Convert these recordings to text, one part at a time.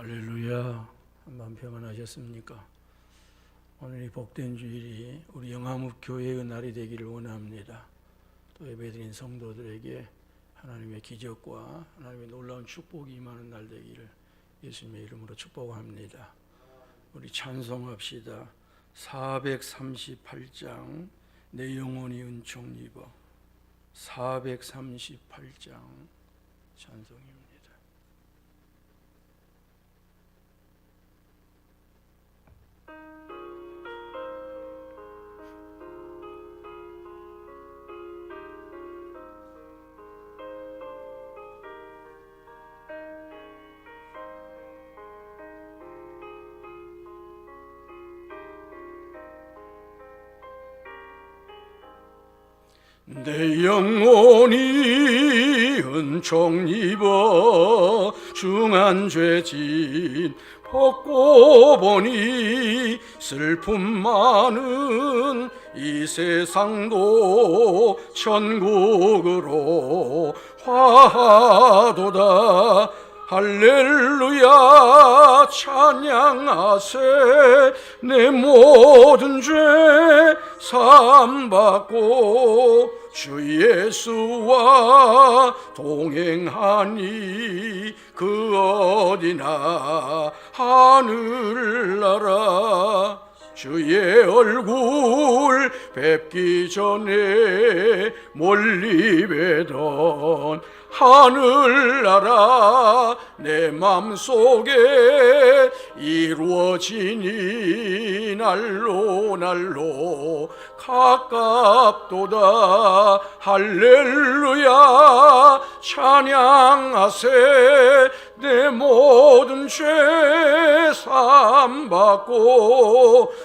할렐루야. 한밤 평안하셨습니까? 오늘 이 복된 주일이 우리 영암읍 교회의 날이 되기를 원합니다. 또 예배드린 성도들에게 하나님의 기적과 하나님의 놀라운 축복이 임하는 날 되기를 예수님의 이름으로 축복합니다. 우리 찬송합시다. 438장 내 영혼이 은총 입어. 438장 찬송입니다. 내 영혼이 은총 입어 중한 죄진 벗고 보니 슬픔 많은 이 세상도 천국으로 화하도다. 할렐루야 찬양하세. 내 모든 죄 사함받고 주 예수와 동행하니 그 어디나 하늘나라. 주의 얼굴 뵙기 전에 멀리 뵈던 하늘나라 내 맘속에 이루어지니 날로 날로 가깝도다. 할렐루야 찬양하세. 내 모든 죄 사함받고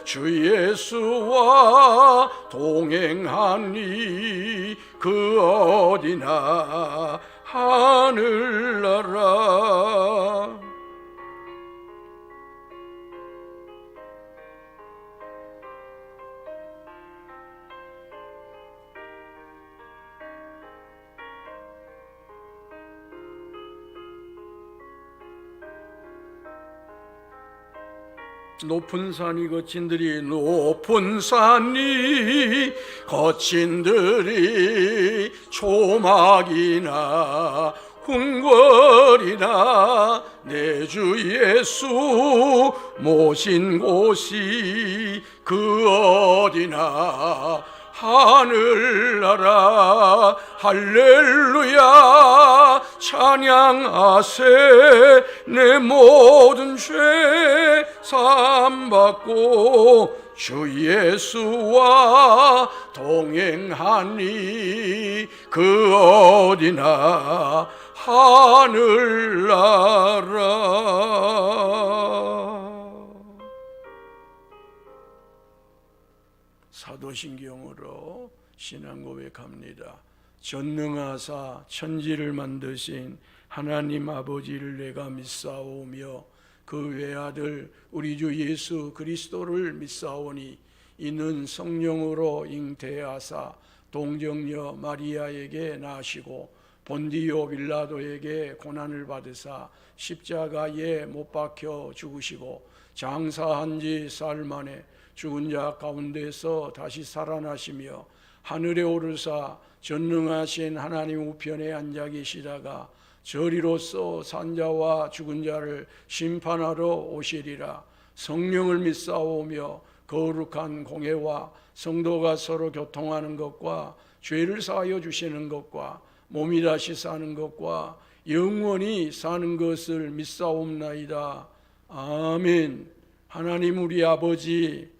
주 예수와 동행하니 그 어디나 하늘나라. 높은 산이 거친들이 높은 산이 거친들이 초막이나 궁궐이나 내 주 예수 모신 곳이 그 어디나 하늘나라. 할렐루야 찬양하세. 내 모든 죄 사함받고 주 예수와 동행하니 그 어디나 하늘나라. 사도신경으로 신앙 고백합니다. 전능하사 천지를 만드신 하나님 아버지를 내가 믿사오며 그 외아들 우리 주 예수 그리스도를 믿사오니 이는 성령으로 잉태하사 동정녀 마리아에게 나시고 본디오 빌라도에게 고난을 받으사 십자가에 못 박혀 죽으시고 장사한 지 사흘 만에 죽은 자 가운데서 다시 살아나시며 하늘에 오르사 전능하신 하나님 우편에 앉아 계시다가 저리로서 산자와 죽은 자를 심판하러 오시리라. 성령을 믿사오며 거룩한 공회와 성도가 서로 교통하는 것과 죄를 사하여 주시는 것과 몸이 다시 사는 것과 영원히 사는 것을 믿사옵나이다. 아멘. 하나님 우리 아버지,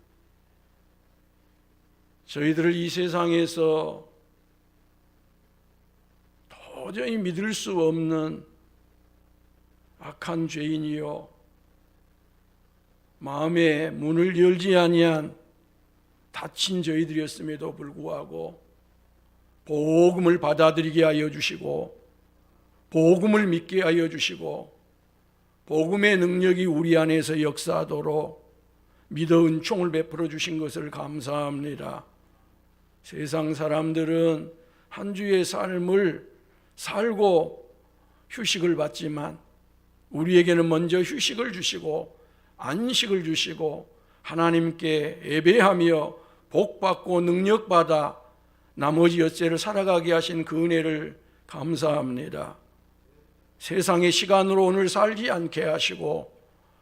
저희들을 이 세상에서 도저히 믿을 수 없는 악한 죄인이요 마음의 문을 열지 아니한 닫힌 저희들이었음에도 불구하고 복음을 받아들이게 하여 주시고 복음을 믿게 하여 주시고 복음의 능력이 우리 안에서 역사하도록 믿어 은총을 베풀어 주신 것을 감사합니다. 세상 사람들은 한 주의 삶을 살고 휴식을 받지만 우리에게는 먼저 휴식을 주시고 안식을 주시고 하나님께 예배하며 복받고 능력받아 나머지 여태를 살아가게 하신 그 은혜를 감사합니다. 세상의 시간으로 오늘 살지 않게 하시고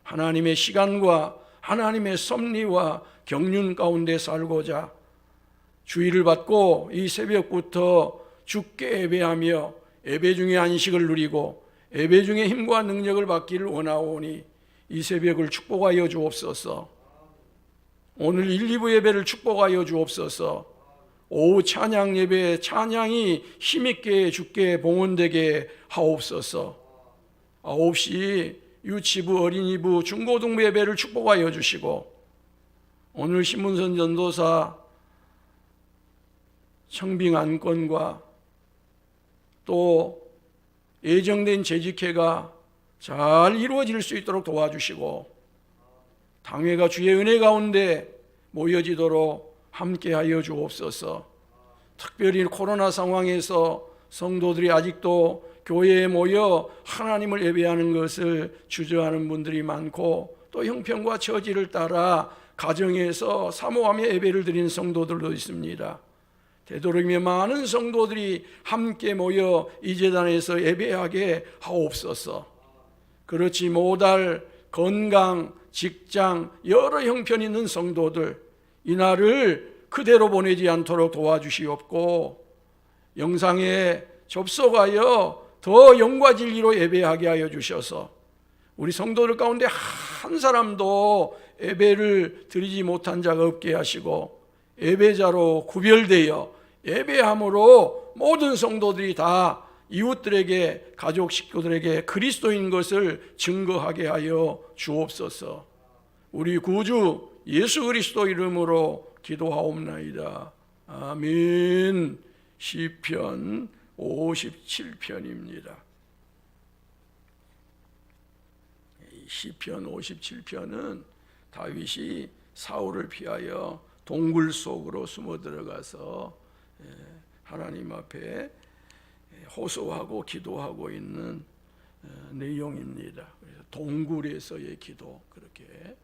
하나님의 시간과 하나님의 섭리와 경륜 가운데 살고자 주의를 받고 이 새벽부터 주께 예배하며 예배 중에 안식을 누리고 예배 중에 힘과 능력을 받기를 원하오니 이 새벽을 축복하여 주옵소서. 오늘 1, 2부 예배를 축복하여 주옵소서. 오후 찬양 예배 찬양이 힘있게 주께 봉헌되게 하옵소서. 9시 유치부, 어린이부, 중고등부 예배를 축복하여 주시고 오늘 신문선 전도사 청빙 안건과 또 예정된 재직회가 잘 이루어질 수 있도록 도와주시고 당회가 주의 은혜 가운데 모여지도록 함께하여 주옵소서. 특별히 코로나 상황에서 성도들이 아직도 교회에 모여 하나님을 예배하는 것을 주저하는 분들이 많고 또 형편과 처지를 따라 가정에서 사모하며 예배를 드리는 성도들도 있습니다. 되도록이면 많은 성도들이 함께 모여 이 제단에서 예배하게 하옵소서. 그렇지 못할 건강, 직장, 여러 형편이 있는 성도들 이날을 그대로 보내지 않도록 도와주시옵고 영상에 접속하여 더 영과 진리로 예배하게 하여 주셔서 우리 성도들 가운데 한 사람도 예배를 드리지 못한 자가 없게 하시고 예배자로 구별되어 예배함으로 모든 성도들이 다 이웃들에게 가족 식구들에게 그리스도인 것을 증거하게 하여 주옵소서. 우리 구주 예수 그리스도 이름으로 기도하옵나이다. 아멘. 시편 57편입니다. 시편 57편은 다윗이 사울을 피하여 동굴 속으로 숨어 들어가서 하나님 앞에 호소하고 기도하고 있는 내용입니다. 그래서 동굴에서의 기도 그렇게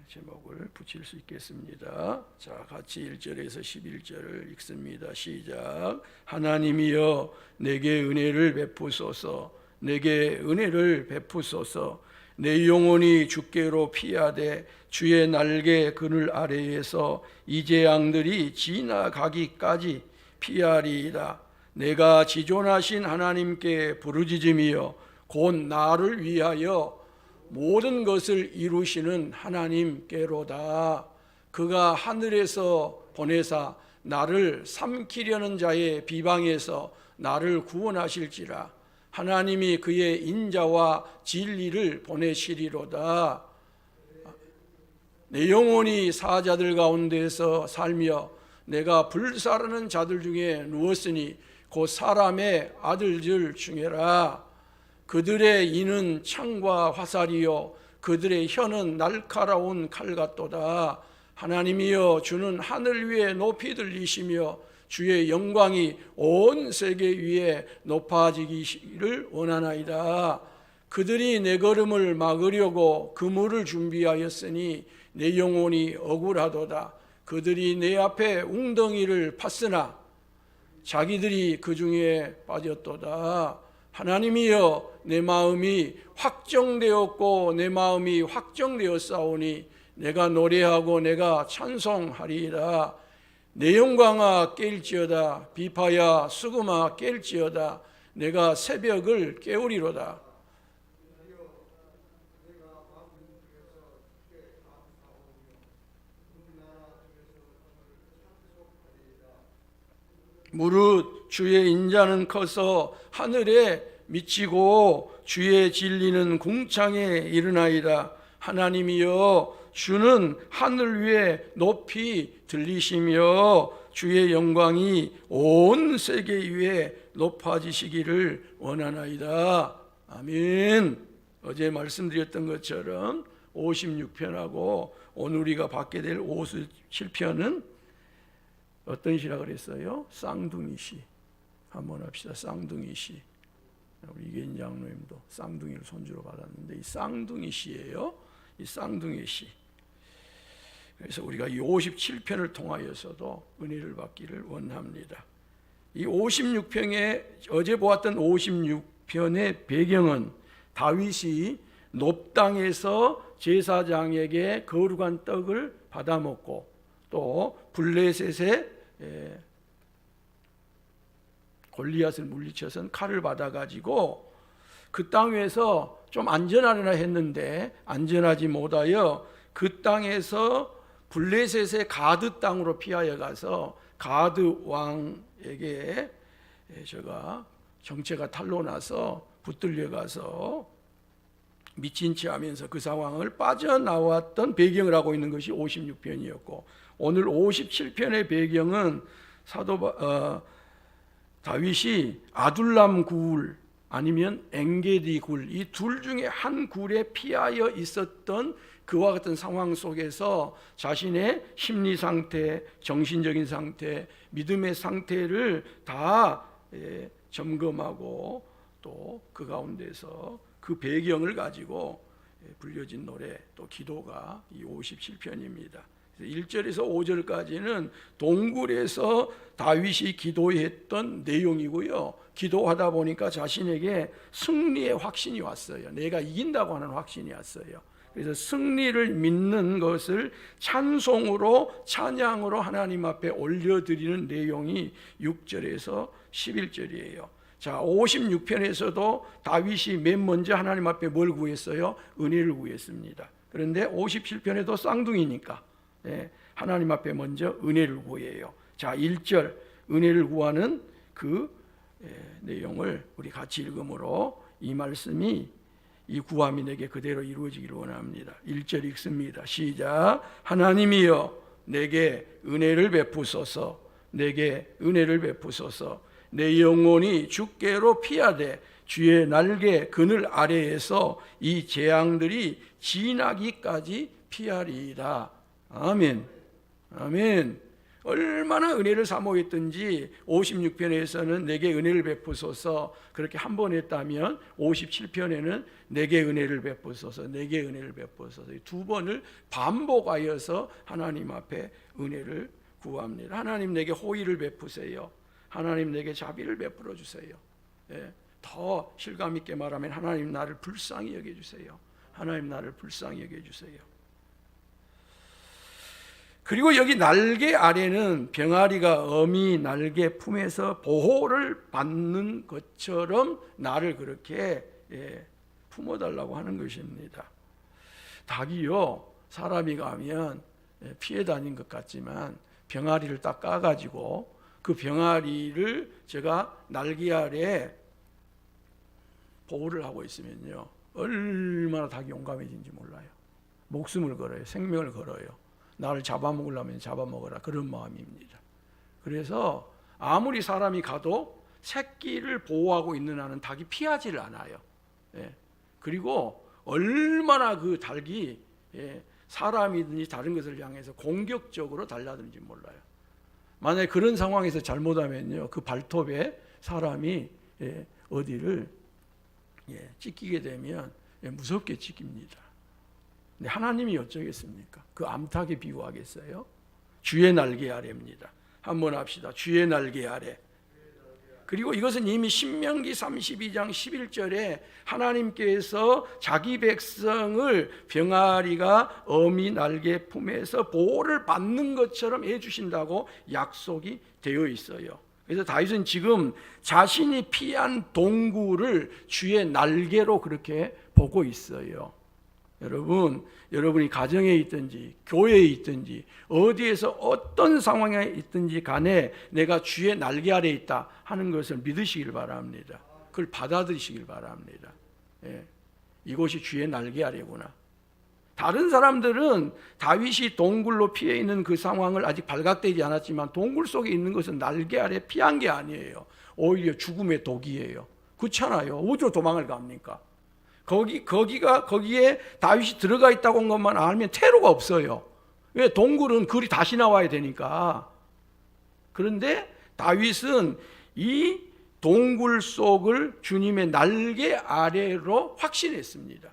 제목을 붙일 수 있겠습니다. 자, 같이 1절에서 11절을 읽습니다. 시작. 하나님이여 내게 은혜를 베푸소서. 내게 은혜를 베푸소서. 내 영혼이 주께로 피하되 주의 날개 그늘 아래에서 이제 양들이 지나가기까지 피하리이다. 내가 지존하신 하나님께 부르짖으며 곧 나를 위하여 모든 것을 이루시는 하나님께로다. 그가 하늘에서 보내사 나를 삼키려는 자의 비방에서 나를 구원하실지라. 하나님이 그의 인자와 진리를 보내시리로다. 내 영혼이 사자들 가운데서 살며 내가 불사르는 자들 중에 누웠으니 곧 사람의 아들들 중에라. 그들의 이는 창과 화살이요 그들의 혀는 날카로운 칼 같도다. 하나님이여 주는 하늘 위에 높이 들리시며 주의 영광이 온 세계 위에 높아지기를 원하나이다. 그들이 내 걸음을 막으려고 그물을 준비하였으니 내 영혼이 억울하도다. 그들이 내 앞에 웅덩이를 팠으나 자기들이 그 중에 빠졌도다. 하나님이여 내 마음이 확정되었고 내 마음이 확정되었사오니 내가 노래하고 내가 찬송하리이다. 내 영광아 깰지어다. 비파야 수금아 깰지어다. 내가 새벽을 깨우리로다. 무릇 주의 인자는 커서 하늘에 미치고 주의 진리는 궁창에 이르나이다. 하나님이여 주는 하늘 위에 높이 들리시며 주의 영광이 온 세계 위에 높아지시기를 원하나이다. 아멘. 어제 말씀드렸던 것처럼 56편하고 오늘 우리가 받게 될 57편은 어떤 시라고 그랬어요? 쌍둥이 시. 한번 합시다. 쌍둥이 시. 우리 이계인 장로님도 쌍둥이를 손주로 받았는데 이 쌍둥이 시예요. 이 쌍둥이 시. 그래서 우리가 이 57편을 통하여서도 은혜를 받기를 원합니다. 이 56편의 어제 보았던 56편의 배경은 다윗이 높당에서 제사장에게 거룩한 떡을 받아 먹고 또 블레셋의 골리앗을 물리쳐선 칼을 받아 가지고 그 땅에서 좀 안전하려나 했는데 안전하지 못하여 그 땅에서 블레셋의 가드 땅으로 피하여 가서 가드 왕에게 제가 정체가 탄로 나서 붙들려 가서 미친 채 하면서 그 상황을 빠져나왔던 배경을 하고 있는 것이 56편이었고 오늘 57편의 배경은 다윗이 아둘람 굴 아니면 엥게디 굴 이 둘 중에 한 굴에 피하여 있었던 그와 같은 상황 속에서 자신의 심리 상태, 정신적인 상태, 믿음의 상태를 다 점검하고 또 그 가운데서 그 배경을 가지고 불려진 노래 또 기도가 이 57편입니다. 1절에서 5절까지는 동굴에서 다윗이 기도했던 내용이고요. 기도하다 보니까 자신에게 승리의 확신이 왔어요. 내가 이긴다고 하는 확신이 왔어요. 그래서 승리를 믿는 것을 찬송으로 찬양으로 하나님 앞에 올려드리는 내용이 6절에서 11절이에요. 자, 56편에서도 다윗이 맨 먼저 하나님 앞에 뭘 구했어요? 은혜를 구했습니다. 그런데 57편에도 쌍둥이니까 하나님 앞에 먼저 은혜를 구해요. 자, 1절 은혜를 구하는 그 내용을 우리 같이 읽음으로 이 말씀이 이 구함이 내게 그대로 이루어지기를 원합니다. 1절 읽습니다. 시작. 하나님이여 내게 은혜를 베푸소서. 내게 은혜를 베푸소서. 내 영혼이 주께로 피하되 주의 날개 그늘 아래에서 이 재앙들이 지나기까지 피하리이다. 아멘. 아멘. 얼마나 은혜를 사모했든지 56편에서는 내게 은혜를 베푸소서 그렇게 한 번 했다면 57편에는 내게 은혜를 베푸소서 내게 은혜를 베푸소서 두 번을 반복하여서 하나님 앞에 은혜를 구합니다. 하나님 내게 호의를 베푸세요. 하나님 내게 자비를 베풀어 주세요. 더 실감 있게 말하면 하나님 나를 불쌍히 여겨주세요. 하나님 나를 불쌍히 여겨주세요. 그리고 여기 날개 아래는 병아리가 어미 날개 품에서 보호를 받는 것처럼 나를 그렇게 품어달라고 하는 것입니다. 닭이요 사람이 가면 피해 다닌 것 같지만 병아리를 딱 까가지고 그 병아리를 제가 날개 아래 보호를 하고 있으면요 얼마나 닭이 용감해진지 몰라요. 목숨을 걸어요. 생명을 걸어요. 나를 잡아먹으려면 잡아먹어라 그런 마음입니다. 그래서 아무리 사람이 가도 새끼를 보호하고 있는 한은 닭이 피하지를 않아요. 그리고 얼마나 그 닭이 사람이든지 다른 것을 향해서 공격적으로 달려드는지 몰라요. 만약에 그런 상황에서 잘못하면요 그 발톱에 사람이 어디를 찢기게 되면 무섭게 찢깁니다. 근데 하나님이 어쩌겠습니까? 그 암탉에 비유하겠어요? 주의 날개 아래입니다. 한번 합시다. 주의 날개 아래. 그리고 이것은 이미 신명기 32장 11절에 하나님께서 자기 백성을 병아리가 어미 날개 품에서 보호를 받는 것처럼 해주신다고 약속이 되어 있어요. 그래서 다윗은 지금 자신이 피한 동굴을 주의 날개로 그렇게 보고 있어요. 여러분이 가정에 있든지 교회에 있든지 어디에서 어떤 상황에 있든지 간에 내가 주의 날개 아래 있다 하는 것을 믿으시길 바랍니다. 그걸 받아들이시길 바랍니다. 이곳이 주의 날개 아래구나. 다른 사람들은 다윗이 동굴로 피해 있는 그 상황을 아직 발각되지 않았지만 동굴 속에 있는 것은 날개 아래 피한 게 아니에요. 오히려 죽음의 독이에요. 그렇잖아요. 어디로 도망을 갑니까? 거기에 다윗이 들어가 있다고 한 것만 알면 퇴로가 없어요. 왜? 동굴은 글이 다시 나와야 되니까. 그런데 다윗은 이 동굴 속을 주님의 날개 아래로 확신했습니다.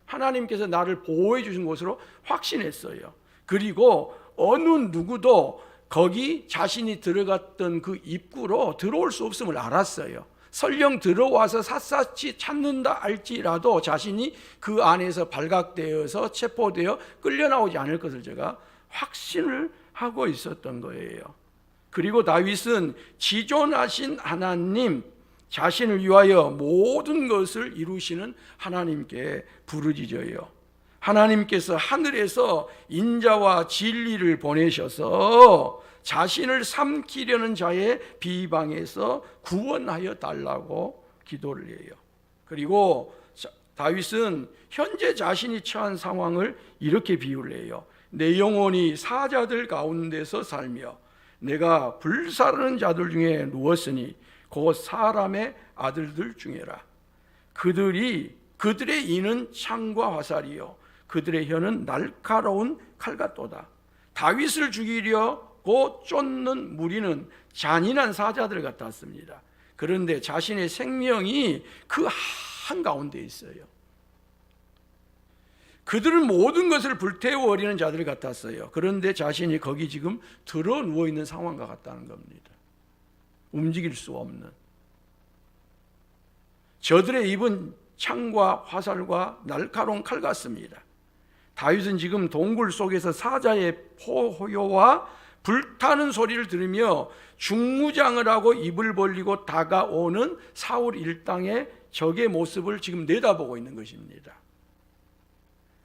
하나님께서 나를 보호해 주신 곳으로 확신했어요. 그리고 어느 누구도 거기 자신이 들어갔던 그 입구로 들어올 수 없음을 알았어요. 설령 들어와서 샅샅이 찾는다 할지라도 자신이 그 안에서 발각되어서 체포되어 끌려나오지 않을 것을 제가 확신을 하고 있었던 거예요. 그리고 다윗은 지존하신 하나님, 자신을 위하여 모든 것을 이루시는 하나님께 부르짖어요. 하나님께서 하늘에서 인자와 진리를 보내셔서 자신을 삼키려는 자의 비방에서 구원하여 달라고 기도를 해요. 그리고 다윗은 현재 자신이 처한 상황을 이렇게 비유를 해요. 내 영혼이 사자들 가운데서 살며 내가 불사르는 자들 중에 누웠으니 곧 사람의 아들들 중에라. 그들의 이는 창과 화살이요 그들의 혀는 날카로운 칼 같도다. 다윗을 죽이려고 쫓는 무리는 잔인한 사자들 같았습니다. 그런데 자신의 생명이 그 한가운데 있어요. 그들은 모든 것을 불태워버리는 자들 같았어요. 그런데 자신이 거기 지금 들어 누워있는 상황과 같다는 겁니다. 움직일 수 없는. 저들의 입은 창과 화살과 날카로운 칼 같습니다. 다윗은 지금 동굴 속에서 사자의 포효와 불타는 소리를 들으며 중무장을 하고 입을 벌리고 다가오는 사울 일당의 적의 모습을 지금 내다보고 있는 것입니다.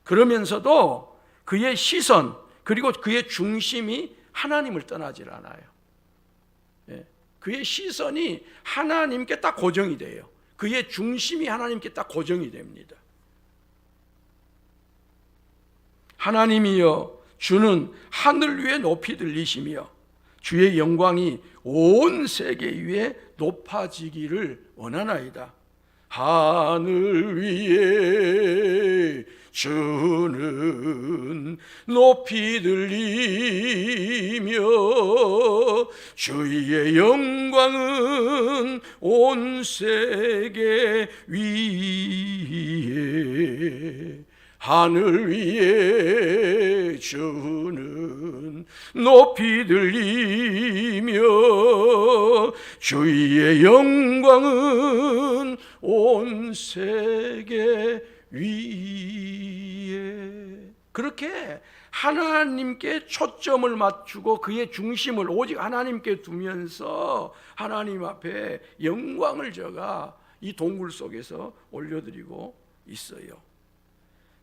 그러면서도 그의 시선 그리고 그의 중심이 하나님을 떠나질 않아요. 그의 시선이 하나님께 딱 고정이 돼요. 그의 중심이 하나님께 딱 고정이 됩니다. 하나님이여 주는 하늘 위에 높이 들리시며 주의 영광이 온 세계 위에 높아지기를 원하나이다. 하늘 위에 주는 높이 들리며 주의 영광은 온 세계 위에 하늘 위에 주는 높이 들리며 주의 영광은 온 세계 위에. 그렇게 하나님께 초점을 맞추고 그의 중심을 오직 하나님께 두면서 하나님 앞에 영광을 저가 이 동굴 속에서 올려드리고 있어요.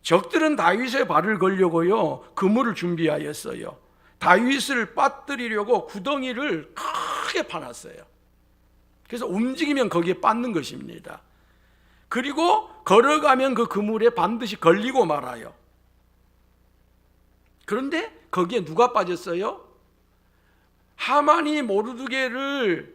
적들은 다윗의 발을 걸려고요 그물을 준비하였어요. 다윗을 빠뜨리려고 구덩이를 크게 파놨어요. 그래서 움직이면 거기에 빠는 것입니다. 그리고 걸어가면 그 그물에 반드시 걸리고 말아요. 그런데 거기에 누가 빠졌어요? 하만이 모르드게를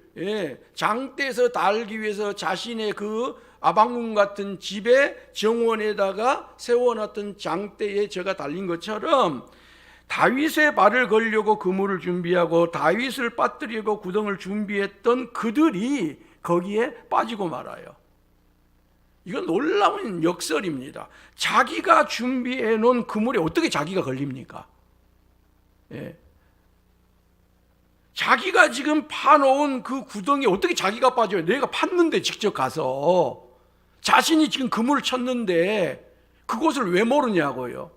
장대에서 달기 위해서 자신의 그 아방궁 같은 집의 정원에다가 세워놨던 장대에 저가 달린 것처럼 다윗의 발을 걸려고 그물을 준비하고 다윗을 빠뜨리고 구덩을 준비했던 그들이 거기에 빠지고 말아요. 이건 놀라운 역설입니다. 자기가 준비해 놓은 그물에 어떻게 자기가 걸립니까? 자기가 지금 파놓은 그 구덩이에 어떻게 자기가 빠져요? 내가 팠는데 직접 가서 자신이 지금 그물을 쳤는데 그곳을 왜 모르냐고요.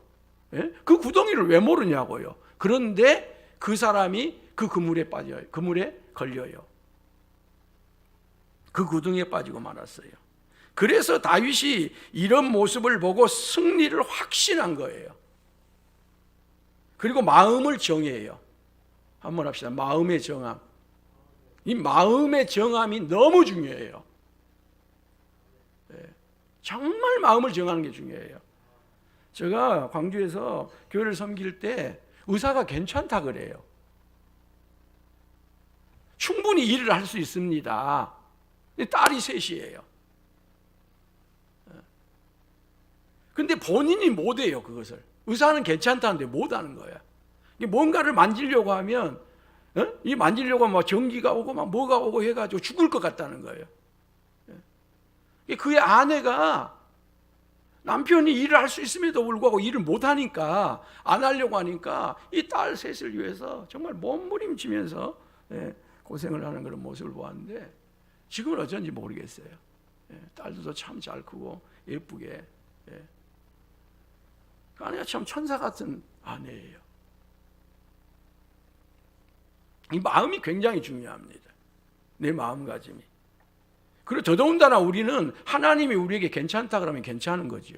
그 구덩이를 왜 모르냐고요. 그런데 그 사람이 그 그물에 빠져요. 그물에 걸려요. 그 구덩이에 빠지고 말았어요. 그래서 다윗이 이런 모습을 보고 승리를 확신한 거예요. 그리고 마음을 정해요. 한번 합시다. 마음의 정함. 이 마음의 정함이 너무 중요해요. 정말 마음을 정하는 게 중요해요. 제가 광주에서 교회를 섬길 때 의사가 괜찮다 그래요. 충분히 일을 할 수 있습니다. 딸이 셋이에요. 근데 본인이 못해요. 그것을. 의사는 괜찮다는데 못하는 거야. 뭔가를 만지려고 하면 이 만지려고 막 전기가 오고 막 뭐가 오고 해가지고 죽을 것 같다는 거예요. 그의 아내가 남편이 일을 할 수 있음에도 불구하고 일을 못하니까, 안 하려고 하니까 이 딸 셋을 위해서 정말 몸부림치면서 고생을 하는 그런 모습을 보았는데, 지금은 어쩐지 모르겠어요. 딸도 참 잘 크고 예쁘게. 아내가 참 천사 같은 아내예요. 이 마음이 굉장히 중요합니다. 내 마음가짐이. 그리고 더더군다나 우리는 하나님이 우리에게 괜찮다 그러면 괜찮은 거지요.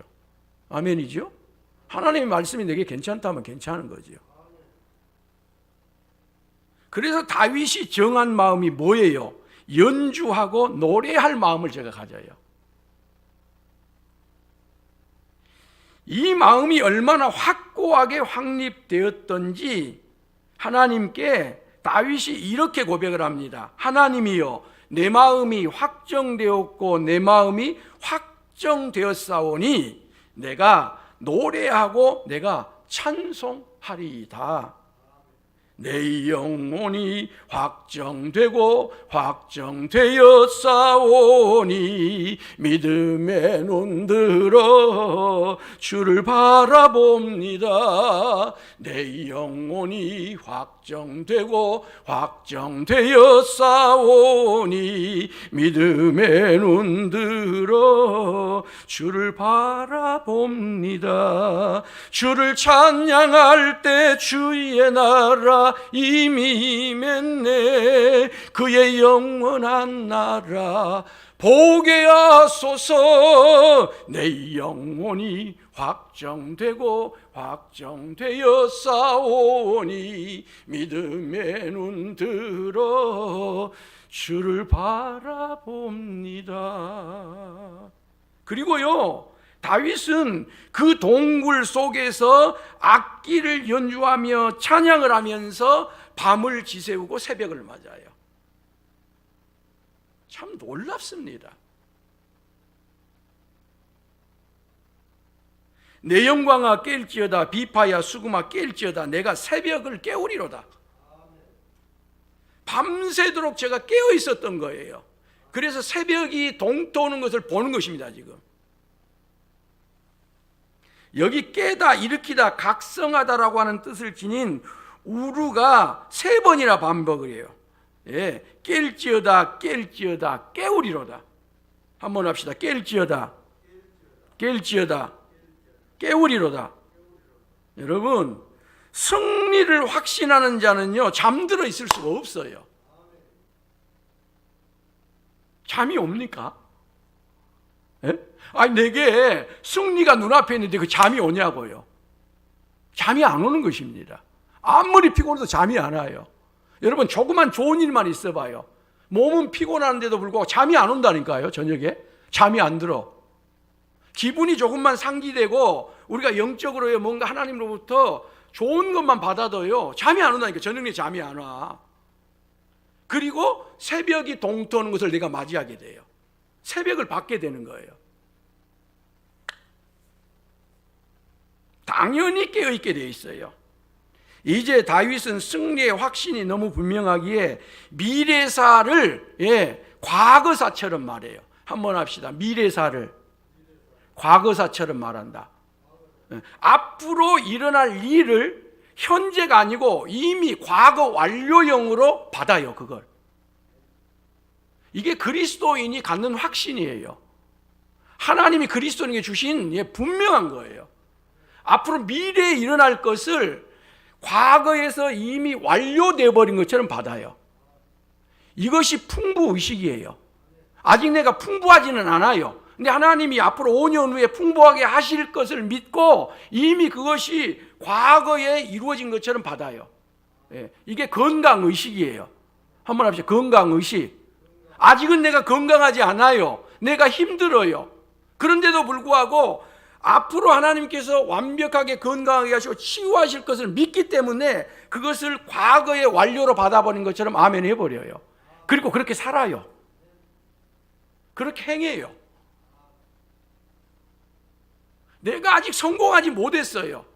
아멘이죠? 하나님의 말씀이 내게 괜찮다 하면 괜찮은 거지요. 그래서 다윗이 정한 마음이 뭐예요? 연주하고 노래할 마음을 제가 가져요. 이 마음이 얼마나 확고하게 확립되었던지 하나님께 다윗이 이렇게 고백을 합니다. 하나님이여, 내 마음이 확정되었고 내 마음이 확정되었사오니 내가 노래하고 내가 찬송하리이다. 내 영혼이 확정되고 확정되었사오니 믿음의 눈 들어 주를 바라봅니다. 내 영혼이 확정되고 확정되었사오니 믿음의 눈 들어 주를 바라봅니다. 주를 찬양할 때 주의 나라 이미 임했네. 그의 영원한 나라 보게 하소서. 내 영혼이 확정되고 확정되었사오니 믿음의 눈 들어 주를 바라봅니다. 그리고요, 다윗은 그 동굴 속에서 악기를 연주하며 찬양을 하면서 밤을 지새우고 새벽을 맞아요. 참 놀랍습니다. 내 영광아 깰지어다, 비파야 수금아 깰지어다, 내가 새벽을 깨우리로다. 밤새도록 제가 깨어 있었던 거예요. 그래서 새벽이 동토하는 것을 보는 것입니다. 지금 여기 깨다, 일으키다, 각성하다라고 하는 뜻을 지닌 우루가 3번이나 반복을 해요. 깰지어다, 깰지어다, 깨우리로다. 한번 합시다. 깰지어다, 깰지어다, 깨우리로다. 여러분, 승리를 확신하는 자는요, 잠들어 있을 수가 없어요. 잠이 옵니까? 아니, 내게 승리가 눈앞에 있는데 그 잠이 오냐고요. 잠이 안 오는 것입니다. 아무리 피곤해도 잠이 안 와요. 여러분, 조그만 좋은 일만 있어봐요. 몸은 피곤한데도 불구하고 잠이 안 온다니까요. 저녁에 잠이 안 들어. 기분이 조금만 상기되고 우리가 영적으로 뭔가 하나님으로부터 좋은 것만 받아도요, 잠이 안 온다니까. 저녁에 잠이 안 와. 그리고 새벽이 동토하는 것을 내가 맞이하게 돼요. 새벽을 받게 되는 거예요. 당연히 깨어있게 되어 있어요. 이제 다윗은 승리의 확신이 너무 분명하기에 미래사를 과거사처럼 말해요. 한번 합시다. 미래사를 과거사처럼 말한다. 앞으로 일어날 일을 현재가 아니고 이미 과거 완료형으로 받아요. 그걸. 이게 그리스도인이 갖는 확신이에요. 하나님이 그리스도인에게 주신 분명한 거예요. 앞으로 미래에 일어날 것을 과거에서 이미 완료되어 버린 것처럼 받아요. 이것이 풍부의식이에요. 아직 내가 풍부하지는 않아요. 근데 하나님이 앞으로 5년 후에 풍부하게 하실 것을 믿고 이미 그것이 과거에 이루어진 것처럼 받아요. 이게 건강의식이에요. 한번 합시다. 건강의식. 아직은 내가 건강하지 않아요. 내가 힘들어요. 그런데도 불구하고 앞으로 하나님께서 완벽하게 건강하게 하시고 치유하실 것을 믿기 때문에 그것을 과거의 완료로 받아버린 것처럼 아멘 해버려요. 그리고 그렇게 살아요. 그렇게 행해요. 내가 아직 성공하지 못했어요.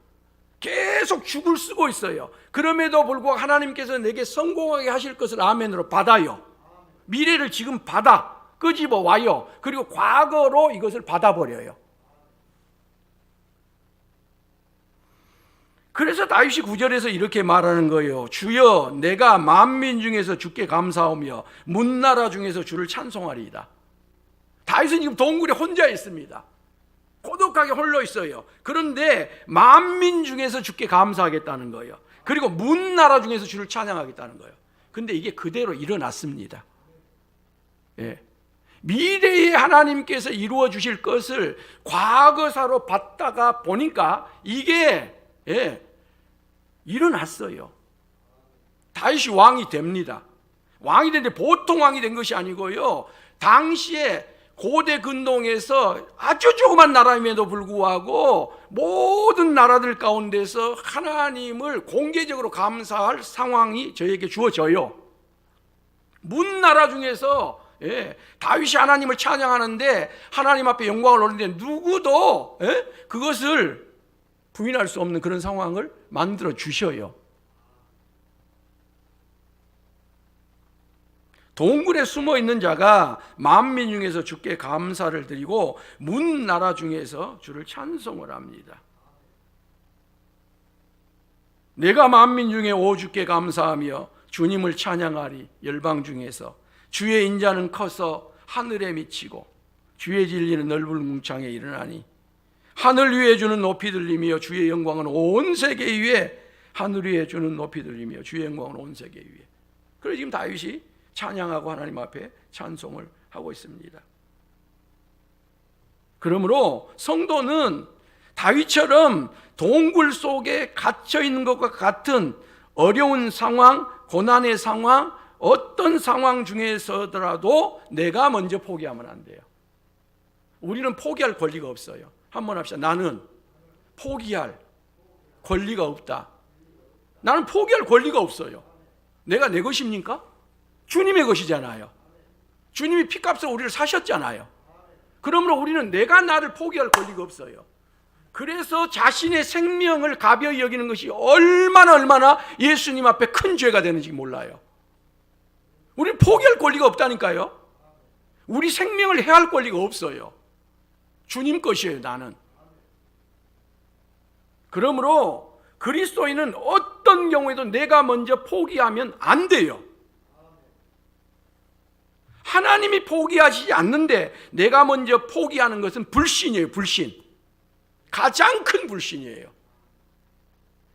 계속 죽을 쓰고 있어요. 그럼에도 불구하고 하나님께서 내게 성공하게 하실 것을 아멘으로 받아요. 미래를 지금 받아 끄집어 와요. 그리고 과거로 이것을 받아버려요. 그래서 다윗이 9절에서 이렇게 말하는 거예요. 주여, 내가 만민 중에서 주께 감사하며 문나라 중에서 주를 찬송하리이다. 다윗은 지금 동굴에 혼자 있습니다. 고독하게 홀로 있어요. 그런데 만민 중에서 주께 감사하겠다는 거예요. 그리고 문나라 중에서 주를 찬양하겠다는 거예요. 근데 이게 그대로 일어났습니다. 예. 미래에 하나님께서 이루어 주실 것을 과거사로 봤다가 보니까 이게 일어났어요. 다윗이 왕이 됩니다. 왕이 되는데 보통 왕이 된 것이 아니고요. 당시에 고대 근동에서 아주 조그만 나라임에도 불구하고 모든 나라들 가운데서 하나님을 공개적으로 감사할 상황이 저에게 주어져요. 문나라 중에서 다윗이 하나님을 찬양하는데 하나님 앞에 영광을 올리는데 누구도 그것을 부인할 수 없는 그런 상황을 만들어 주셔요. 동굴에 숨어 있는 자가 만민 중에서 주께 감사를 드리고 문나라 중에서 주를 찬송을 합니다. 내가 만민 중에 오 주께 감사하며 주님을 찬양하리. 열방 중에서 주의 인자는 커서 하늘에 미치고 주의 진리는 넓은 궁창에 일어나니 하늘 위에 주는 높이 들리며 주의 영광은 온 세계 위에 하늘 위에 주는 높이 들리며 주의 영광은 온 세계 위에. 그래서 지금 다윗이 찬양하고 하나님 앞에 찬송을 하고 있습니다. 그러므로 성도는 다윗처럼 동굴 속에 갇혀 있는 것과 같은 어려운 상황, 고난의 상황, 어떤 상황 중에서더라도 내가 먼저 포기하면 안 돼요. 우리는 포기할 권리가 없어요. 한번 합시다. 나는 포기할 권리가 없다. 나는 포기할 권리가 없어요. 내가 내 것입니까? 주님의 것이잖아요. 주님이 피값으로 우리를 사셨잖아요. 그러므로 우리는 내가 나를 포기할 권리가 없어요. 그래서 자신의 생명을 가벼이 여기는 것이 얼마나 예수님 앞에 큰 죄가 되는지 몰라요. 우리는 포기할 권리가 없다니까요. 우리 생명을 해할 권리가 없어요. 주님 것이에요, 나는. 그러므로 그리스도인은 어떤 경우에도 내가 먼저 포기하면 안 돼요. 하나님이 포기하시지 않는데 내가 먼저 포기하는 것은 불신이에요. 불신. 가장 큰 불신이에요.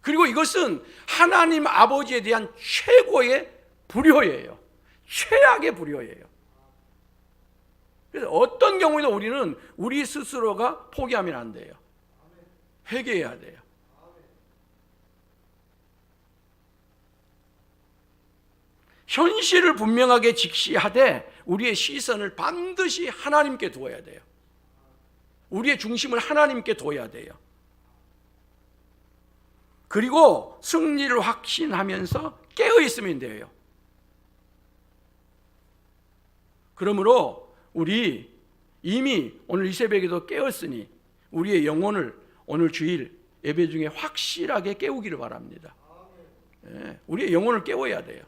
그리고 이것은 하나님 아버지에 대한 최고의 불효예요. 최악의 불효예요. 그래서 어떤 경우에도 우리는 우리 스스로가 포기하면 안 돼요. 회개해야 돼요. 현실을 분명하게 직시하되 우리의 시선을 반드시 하나님께 두어야 돼요. 우리의 중심을 하나님께 둬야 돼요. 그리고 승리를 확신하면서 깨어 있으면 돼요. 그러므로 우리 이미 오늘 이 새벽에도 깨었으니 우리의 영혼을 오늘 주일 예배 중에 확실하게 깨우기를 바랍니다. 우리의 영혼을 깨워야 돼요.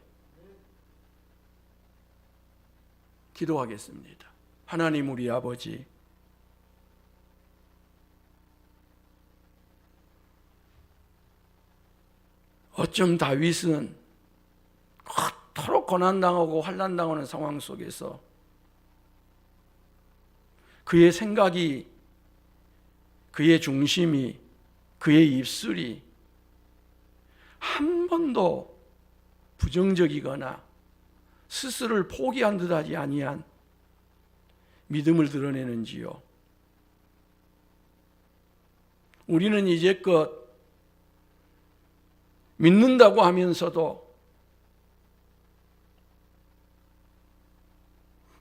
기도하겠습니다. 하나님 우리 아버지, 어쩜 다윗은 그토록 고난당하고 환난당하는 상황 속에서 그의 생각이, 그의 중심이, 그의 입술이 한 번도 부정적이거나 스스로를 포기한 듯하지 아니한 믿음을 드러내는지요. 우리는 이제껏 믿는다고 하면서도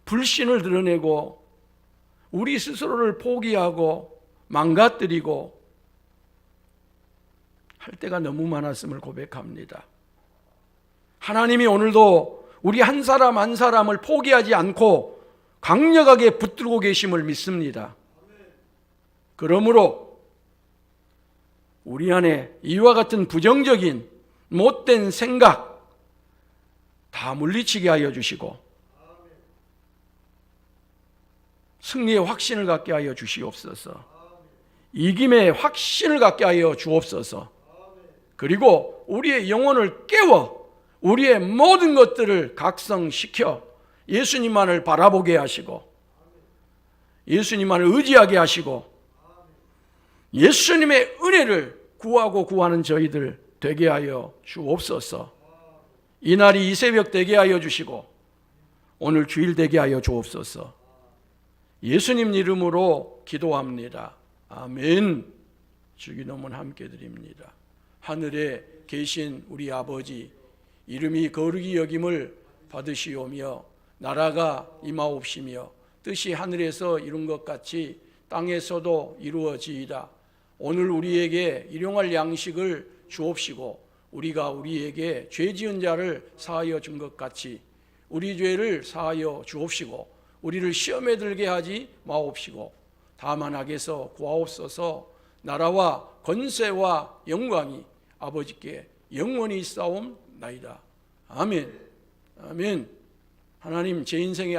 불신을 드러내고 우리 스스로를 포기하고 망가뜨리고 할 때가 너무 많았음을 고백합니다. 하나님이 오늘도 우리 한 사람 한 사람을 포기하지 않고 강력하게 붙들고 계심을 믿습니다. 그러므로 우리 안에 이와 같은 부정적인 못된 생각 다 물리치게 하여 주시고 승리의 확신을 갖게 하여 주시옵소서. 이김의 확신을 갖게 하여 주옵소서. 그리고 우리의 영혼을 깨워 우리의 모든 것들을 각성시켜 예수님만을 바라보게 하시고 예수님만을 의지하게 하시고 예수님의 은혜를 구하고 구하는 저희들 되게 하여 주옵소서. 이 날이 이 새벽 되게 하여 주시고 오늘 주일 되게 하여 주옵소서. 예수님 이름으로 기도합니다. 아멘. 주기도문 함께 드립니다. 하늘에 계신 우리 아버지, 이름이 거룩히 여김을 받으시오며 나라가 임하옵시며 뜻이 하늘에서 이룬 것 같이 땅에서도 이루어지이다. 오늘 우리에게 일용할 양식을 주옵시고 우리가 우리에게 죄 지은 자를 사하여 준 것 같이 우리 죄를 사하여 주옵시고 우리를 시험에 들게 하지 마옵시고 다만 악에서 구하옵소서. 나라와 권세와 영광이 아버지께 영원히 있사옵나이다. 아멘. 아멘. 하나님, 제 인생의